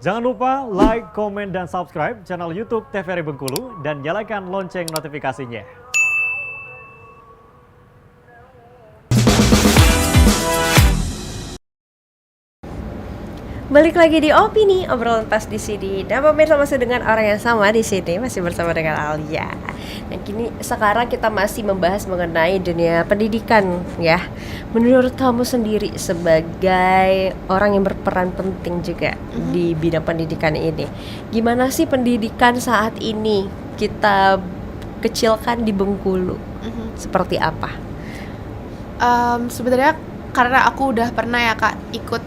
Jangan lupa like, komen, dan subscribe channel YouTube TVRI Bengkulu dan nyalakan lonceng notifikasinya. Balik lagi di Opini, obrolan pas di sini. Dan pemirsa masih dengan orang yang sama di sini, masih bersama dengan Alia. Nah, sekarang kita masih membahas mengenai dunia pendidikan ya. Menurut kamu sendiri sebagai orang yang berperan penting juga di bidang pendidikan ini, gimana sih pendidikan saat ini kita kecilkan di Bengkulu? Seperti apa? Sebenarnya karena aku udah pernah ya Kak ikut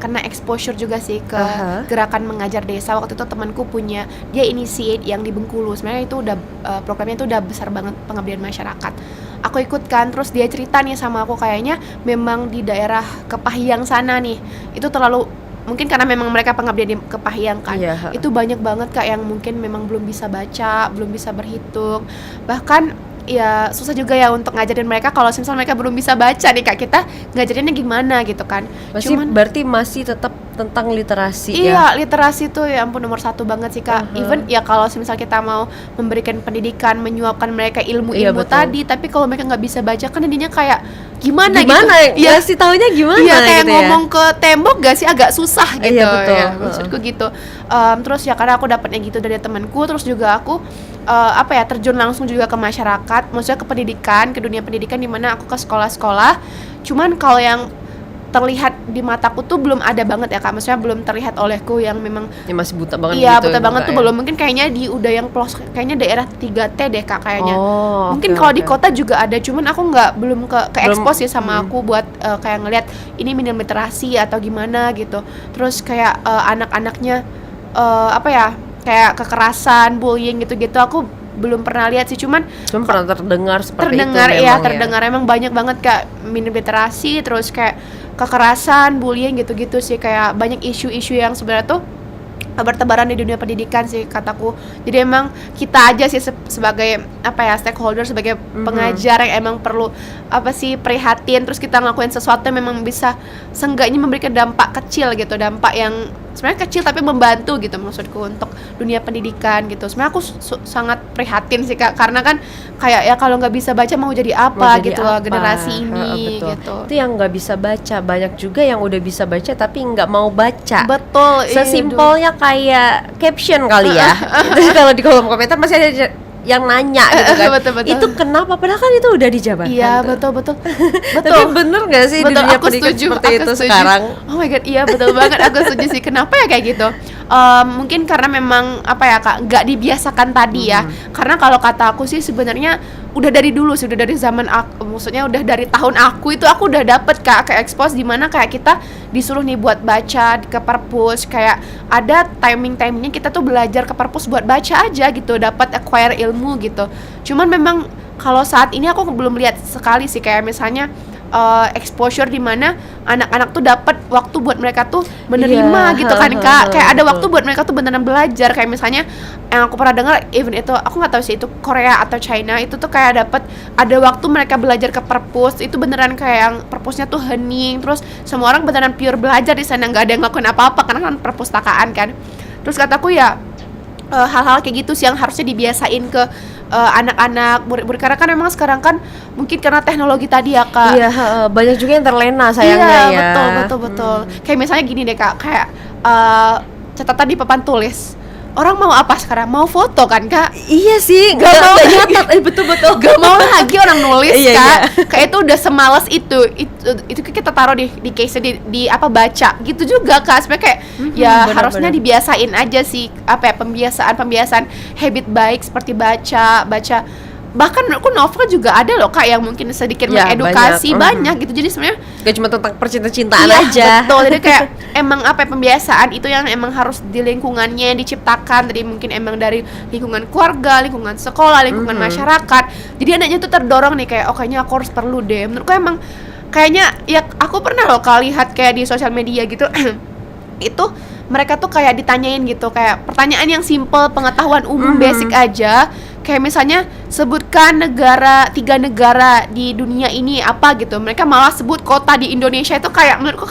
kena exposure juga sih ke gerakan mengajar desa. Waktu itu temanku punya, dia initiate yang di Bengkulu. Sebenarnya itu udah programnya itu udah besar banget, pengabdian masyarakat. Aku ikut kan, terus dia cerita nih sama aku, kayaknya memang di daerah Kepahyang sana nih itu terlalu, mungkin karena memang mereka pengabdian di Kepahyang kan, itu banyak banget Kak yang mungkin memang belum bisa baca, belum bisa berhitung, bahkan ya susah juga ya untuk ngajarin mereka kalau misalnya mereka belum bisa baca nih Kak, kita ngajarinnya gimana gitu kan. Berarti masih tetap tentang literasi ya? Iya, literasi tuh ya ampun nomor satu banget sih Kak. Even ya kalau misalnya kita mau memberikan pendidikan, menyuapkan mereka ilmu-ilmu tadi, tapi kalau mereka nggak bisa baca kan jadinya kayak gimana gitu. Ya sih taunya gimana ya, kayak gitu ngomong ke tembok gak sih, agak susah gitu. Iya, betul. Ya, maksudku gitu. Terus ya karena aku dapatnya gitu dari temanku, terus juga aku terjun langsung juga ke masyarakat, maksudnya ke pendidikan, ke dunia pendidikan, di mana aku ke sekolah-sekolah. Cuman kalau yang terlihat di mataku tuh belum ada banget ya Kak, maksudnya belum terlihat olehku yang memang ya masih buta banget. Iya, gitu, buta banget tuh ya. belum, mungkin kayaknya di udah yang kayaknya daerah 3T deh Kak kayaknya. Mungkin Okay, kalau di kota juga ada, cuman aku belum ke expose ya sama aku buat kayak ngelihat ini minim literasi atau gimana gitu. Terus kayak anak-anaknya kayak kekerasan, bullying gitu-gitu aku belum pernah lihat sih, cuman pernah terdengar seperti terdengar emang banyak banget Kak minim literasi, terus kayak kekerasan, bullying gitu-gitu sih, kayak banyak isu-isu yang sebenarnya tuh bertebaran di dunia pendidikan sih kataku. Jadi emang kita aja sih sebagai stakeholder, sebagai pengajar yang emang perlu prihatin, terus kita ngelakuin sesuatu yang memang bisa seenggaknya memberikan dampak kecil gitu, dampak yang sebenarnya kecil tapi membantu gitu maksudku untuk dunia pendidikan gitu. Sebenarnya aku sangat prihatin sih Kak, karena kan kayak ya kalau nggak bisa baca mau jadi apa gitu loh generasi ini gitu. Itu yang nggak bisa baca, banyak juga yang udah bisa baca tapi nggak mau baca. Betul. Sesimpelnya kayak caption kali ya. Kalau di kolom komentar masih ada yang nanya gitu kan. Betul. Itu kenapa? Padahal kan itu udah dijabarkan. Iya, betul. Tapi bener gak sih di dunia pendidikan seperti itu sekarang? Oh my god, iya betul banget, aku setuju sih. Kenapa ya kayak gitu? Mungkin karena memang Kak, nggak dibiasakan tadi ya. Karena kalau kata aku sih sebenarnya udah dari dulu sih, udah dari zaman aku, maksudnya udah dari tahun aku udah dapet Kak ke expose, dimana kayak kita disuruh nih buat baca ke perpus, kayak ada timingnya kita tuh belajar ke perpus buat baca aja gitu, dapat acquire ilmu gitu. Cuman memang kalau saat ini aku belum lihat sekali sih kayak misalnya exposure di mana anak-anak tuh dapat waktu buat mereka tuh menerima gitu kan Kak, kayak ada waktu buat mereka tuh beneran belajar. Kayak misalnya yang aku pernah dengar, even itu aku nggak tahu sih itu Korea atau China, itu tuh kayak ada waktu mereka belajar ke perpus, itu beneran kayak yang perpusnya tuh hening, terus semua orang beneran pure belajar di sana, nggak ada yang ngelakuin apa-apa karena kan perpustakaan kan. Terus kataku ya hal-hal kayak gitu sih yang harusnya dibiasain ke anak-anak, murid-murid, karena kan memang sekarang kan mungkin karena teknologi tadi ya Kak. Iya, banyak juga yang terlena sayangnya. Iya, betul. Kayak misalnya gini deh Kak, kayak catatan di papan tulis. Orang mau apa sekarang? Mau foto kan Kak? Iya sih, gak mau nyatat, betul. Gak mau lagi orang nulis Kak. Iya. Kayak itu udah semalas itu kita taruh di case di baca gitu juga Kak. Sebenarnya kayak harusnya dibiasain aja sih pembiasaan habit baik seperti baca. Bahkan aku novel juga ada loh Kak yang mungkin sedikit mengedukasi banyak gitu. Jadi sebenarnya gak cuma tentang percintaan aja. Betul. Jadi kayak emang pembiasaan itu yang emang harus di lingkungannya diciptakan. Tadi mungkin emang dari lingkungan keluarga, lingkungan sekolah, lingkungan masyarakat. Jadi anaknya tuh terdorong nih kayak kayaknya aku harus perlu deh. Menurutku emang kayaknya ya aku pernah loh Kak lihat kayak di sosial media gitu itu mereka tuh kayak ditanyain gitu, kayak pertanyaan yang simple, pengetahuan umum basic aja, kayak misalnya sebutkan tiga negara di dunia ini apa gitu, mereka malah sebut kota di Indonesia. Itu kayak menurutku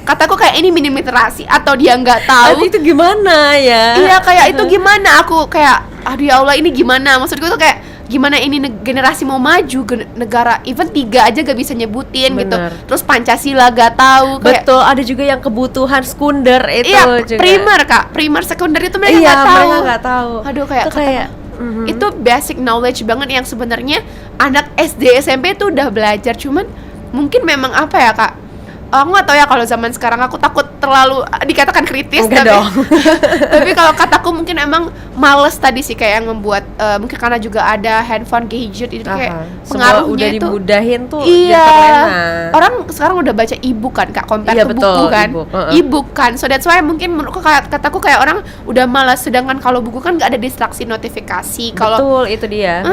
kataku kayak ini minim literasi atau dia nggak tahu. Itu gimana ya? Iya, kayak itu gimana, aku kayak aduh ya Allah, ini gimana, maksudku tuh kayak gimana ini generasi mau maju negara even 3 aja gak bisa nyebutin. Bener. Gitu, terus Pancasila gak tahu kayak, betul, ada juga yang kebutuhan sekunder itu iya, juga. primer sekunder itu mereka Iya, nggak tahu. mereka nggak tahu. Aduh, kayak Itu kayak itu basic knowledge banget yang sebenarnya anak SD SMP tuh udah belajar, cuman mungkin memang apa ya Kak, aku nggak tahu ya, kalau zaman sekarang aku takut terlalu dikatakan kritis. Enggak tapi dong. tapi kalau kataku mungkin emang males tadi sih, kayak yang membuat mungkin karena juga ada handphone gadget itu kayak semua udah pengaruhnya itu dimudahin tuh. iya, jadi terlena. orang sekarang udah baca e-book kan Kak, compare Iya, ke betul, buku kan, e-book, e-book kan, so that's why mungkin menurutku kataku kayak orang udah malas, sedangkan kalau buku kan nggak ada distraksi notifikasi. Kalau Betul, itu dia.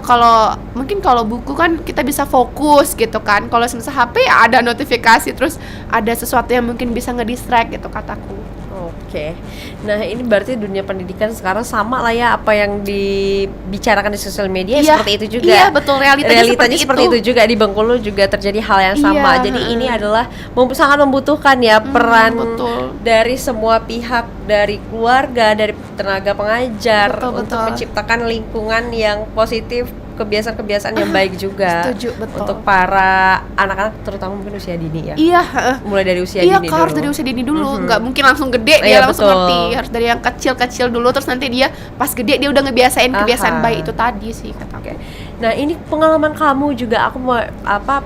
kalau mungkin kalau buku kan kita bisa fokus gitu kan, kalau semisal HP ya ada notifikasi, terus ada sesuatu yang mungkin bisa ngedistract gitu kataku. Oke. Nah, ini berarti dunia pendidikan sekarang sama lah ya, apa yang dibicarakan di sosial media Iya, seperti itu juga. iya, betul, realitanya seperti itu juga. Di Bengkulu juga terjadi hal yang sama. Iya, Jadi ini adalah sangat membutuhkan ya peran betul. dari semua pihak, dari keluarga, dari tenaga pengajar, Betul, untuk betul. menciptakan lingkungan yang positif, kebiasaan-kebiasaan yang baik juga. Setuju, betul. Untuk para anak-anak terutama mungkin usia dini ya. Iya, Mulai dari usia iya, dini Kak, harus dulu. dari usia dini dulu, nggak mungkin langsung gede dia Iya, langsung betul. ngerti. Harus dari yang kecil-kecil dulu, terus nanti dia pas gede dia udah ngebiasain kebiasaan Aha. baik itu tadi sih kata aku. Oke. Nah, ini pengalaman kamu juga, aku mau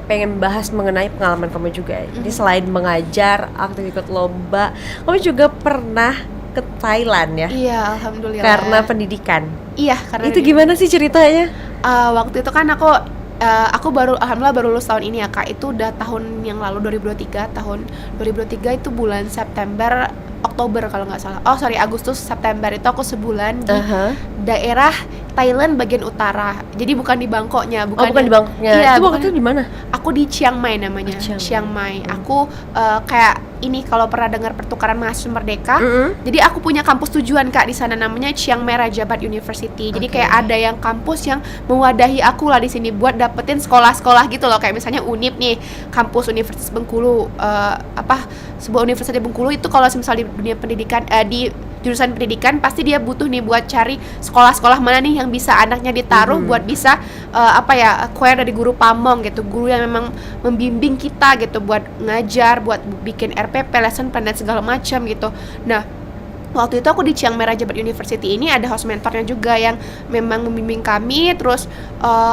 pengen bahas mengenai pengalaman kamu juga. Jadi selain mengajar, aktif ikut lomba, kamu juga pernah ke Thailand ya? Iya, alhamdulillah. Karena pendidikan. Iya, karena Itu gimana sih ceritanya? waktu itu kan aku alhamdulillah baru lulus tahun ini ya Kak. Itu udah tahun yang lalu, 2023. Tahun 2023 itu bulan September, Oktober kalau nggak salah. Oh sorry, Agustus, September itu aku sebulan di daerah Thailand bagian utara. Jadi bukan di Bangkoknya, Bukan di Bangkoknya. Iya, Itu bukan waktu itu di mana? Aku di Chiang Mai namanya. Chiang Mai. Aku kayak ini kalau pernah dengar pertukaran mahasiswa merdeka. Jadi aku punya kampus tujuan Kak di sana, namanya Chiang Mai Rajabat University. Jadi kayak ada yang kampus yang mewadahi aku lah di sini buat dapetin sekolah-sekolah gitu loh. Kayak misalnya Unip nih, kampus Universitas Bengkulu, sebuah universitas di Bengkulu itu kalau misalnya di dunia pendidikan di jurusan pendidikan pasti dia butuh nih buat cari sekolah-sekolah mana nih yang bisa anaknya ditaruh buat bisa acquire dari guru pamong gitu, guru yang memang membimbing kita gitu buat ngajar, buat bikin RPP, lesson plan dan segala macam gitu. Nah, waktu itu aku di Chiang Mai Rajabat University ini ada host mentornya juga yang memang membimbing kami. Terus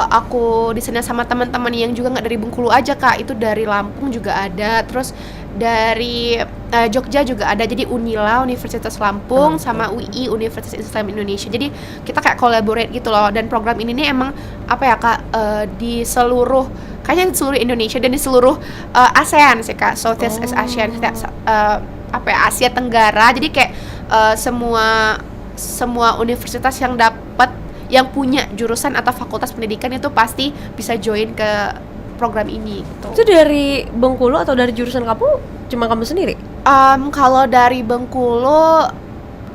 aku di sana sama teman-teman yang juga nggak dari Bengkulu aja Kak, itu dari Lampung juga ada, terus dari Jogja juga ada. Jadi Unila Universitas Lampung sama UI Universitas Islam Indonesia. Jadi kita kayak collaborate gitu loh. Dan program ini nih emang apa ya Kak, di seluruh, kayaknya di seluruh Indonesia dan di seluruh ASEAN sih Kak, Southeast Asian, Asia Tenggara. Jadi kayak semua universitas yang dapat, yang punya jurusan atau fakultas pendidikan itu pasti bisa join ke program ini gitu. Itu dari Bengkulu atau dari jurusan kamu? Cuma kamu sendiri? Kalau dari Bengkulu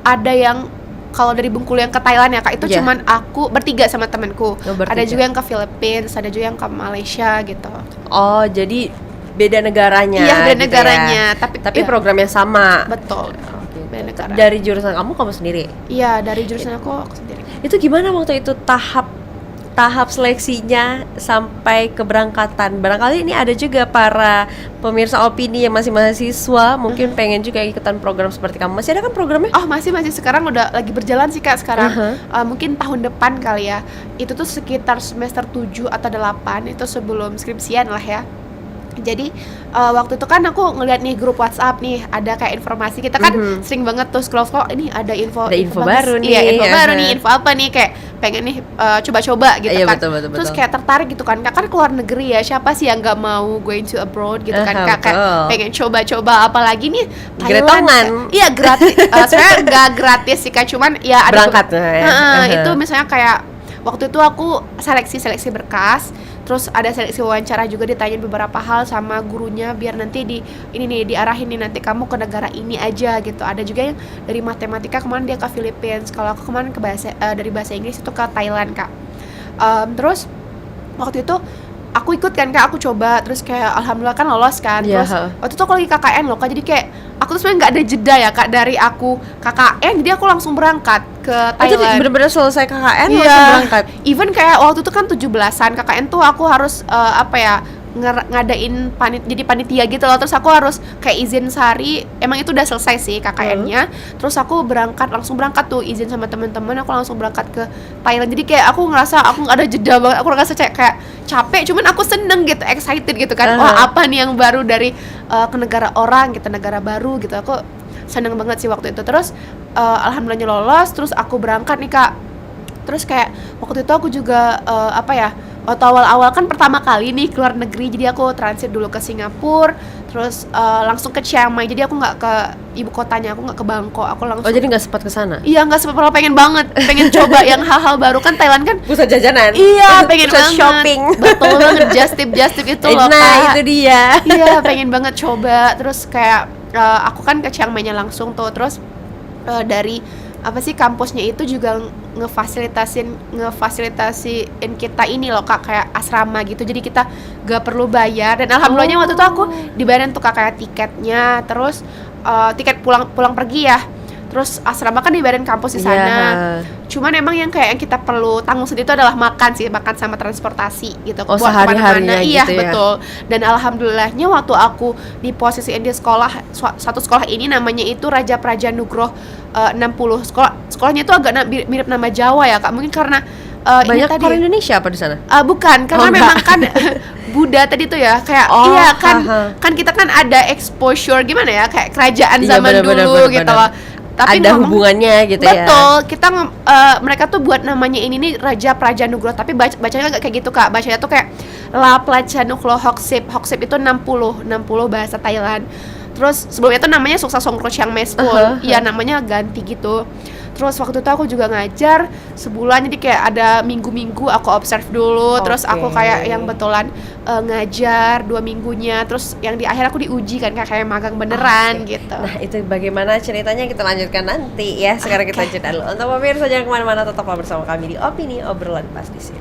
ada yang, kalau dari Bengkulu yang ke Thailand ya Kak, itu cuman aku bertiga sama temanku. Ada juga yang ke Philippines, ada juga yang ke Malaysia gitu. Oh, jadi beda negaranya. Iya, beda gitu negaranya, ya. Tapi ya, program yang sama. betul. Beda negara. Dari jurusan kamu sendiri? Iya, dari jurusan aku sendiri. Itu gimana waktu itu tahap seleksinya sampai keberangkatan? Barangkali ini ada juga para pemirsa opini yang masih mahasiswa, mungkin pengen juga ikutan program seperti kamu. Masih ada kan programnya? Oh, masih sekarang udah lagi berjalan sih Kak sekarang. Mungkin tahun depan kali ya. Itu tuh sekitar semester 7 atau 8, itu sebelum skripsian lah ya. Jadi waktu itu kan aku ngeliat nih grup WhatsApp nih, ada kayak informasi, kita kan sering banget tuh scroll ini ada info baru nih. Iya, info baru nih, info apa nih, kayak pengen nih coba-coba gitu kan. Betul. Terus kayak tertarik gitu kan, kan keluar negeri ya, siapa sih yang nggak mau going to abroad gitu kan, kayak pengen coba-coba, apalagi nih Thailand. Iya, gratis. Sebenarnya nggak gratis sih Kak, cuman ya ada berangkat itu misalnya kayak waktu itu aku seleksi berkas. Terus ada seleksi wawancara juga, ditanyain beberapa hal sama gurunya biar nanti diarahin nih, nanti kamu ke negara ini aja gitu. Ada juga yang dari matematika kemarin dia ke Philippines, kalau aku kemarin ke dari bahasa Inggris itu ke Thailand Kak. Terus waktu itu aku ikut kan Kak, aku coba, terus kayak alhamdulillah kan lolos kan. Iya, Terus waktu itu aku lagi KKN loh Kak, jadi kayak aku tuh sebenarnya nggak ada jeda ya Kak, dari aku KKN jadi aku langsung berangkat ke Jadi Thailand. bener-bener selesai KKN Iya. langsung berangkat. Even kayak waktu itu kan 17-an KKN tuh aku harus ngadain jadi panitia gitu loh. Terus aku harus kayak izin sehari, emang itu udah selesai sih KKN-nya. Terus aku langsung berangkat tuh, izin sama teman-teman, aku langsung berangkat ke Thailand. Jadi kayak aku ngerasa aku nggak ada jeda banget, aku ngerasa kayak capek, cuman aku seneng gitu, excited gitu kan. Oh apa nih yang baru dari ke negara orang gitu, negara baru gitu. Aku seneng banget sih waktu itu. Terus alhamdulillahnya lolos, terus aku berangkat nih Kak. Terus kayak waktu itu aku juga waktu awal-awal kan pertama kali nih keluar negeri, jadi aku transit dulu ke Singapura, terus langsung ke Chiang Mai. Jadi aku nggak ke ibu kotanya, aku nggak ke Bangkok, aku langsung. Oh jadi nggak sempat ke sana? Iya nggak sempat, malah pengen coba yang hal-hal baru kan. Thailand kan Pusat jajanan. iya pengen Pusat banget shopping. betul banget, just tip itu loh Nah Kak. itu dia. Iya pengen banget coba. Terus kayak aku kan ke Chiang Mai-nya langsung tuh. Terus dari kampusnya itu juga ngefasilitasiin kita ini loh Kak, kayak asrama gitu. Jadi kita gak perlu bayar, dan alhamdulillahnya waktu itu aku dibayarin tuh Kak, kayak tiketnya, terus tiket pulang pergi ya. Terus asrama kan dibayarin kampus di sana. Yeah. Cuman emang yang kita perlu tanggung sendiri itu adalah makan sama transportasi gitu. Oh, buat sehari-harinya kemana-mana. Iya gitu ya? betul. Dan alhamdulillahnya waktu aku diposisiin di satu sekolah ini, namanya itu Raja Praja Nugroh 60. Sekolahnya itu agak mirip nama Jawa ya Kak. Mungkin karena Banyak orang Indonesia apa di sana? Bukan, karena memang kan Buddha tadi tuh ya, kayak iya kan kan kita kan ada exposure gimana ya, kayak kerajaan Iya, zaman dulu gitu loh. Tapi ada hubungannya gitu ya. Betul, mereka tuh buat namanya ini nih Raja Praja Nugroh, tapi bacanya nggak kayak gitu Kak. Bacanya tuh kayak La Plaja Nugroh Hoksip. Hoksip itu 60 bahasa Thailand. Terus sebelumnya tuh namanya Suksa Songkro Chiang Mai School. Iya, namanya ganti gitu. Terus waktu itu aku juga ngajar sebulan, jadi kayak ada minggu-minggu aku observe dulu. Terus aku kayak yang betulan ngajar 2 minggunya. Terus yang di akhir aku diuji kan, kayak magang beneran gitu. Nah itu bagaimana ceritanya kita lanjutkan nanti ya. Sekarang kita jeda dulu. Untuk pemirsa jangan kemana-mana, tetaplah bersama kami di Opini Obrolan Pas di sini.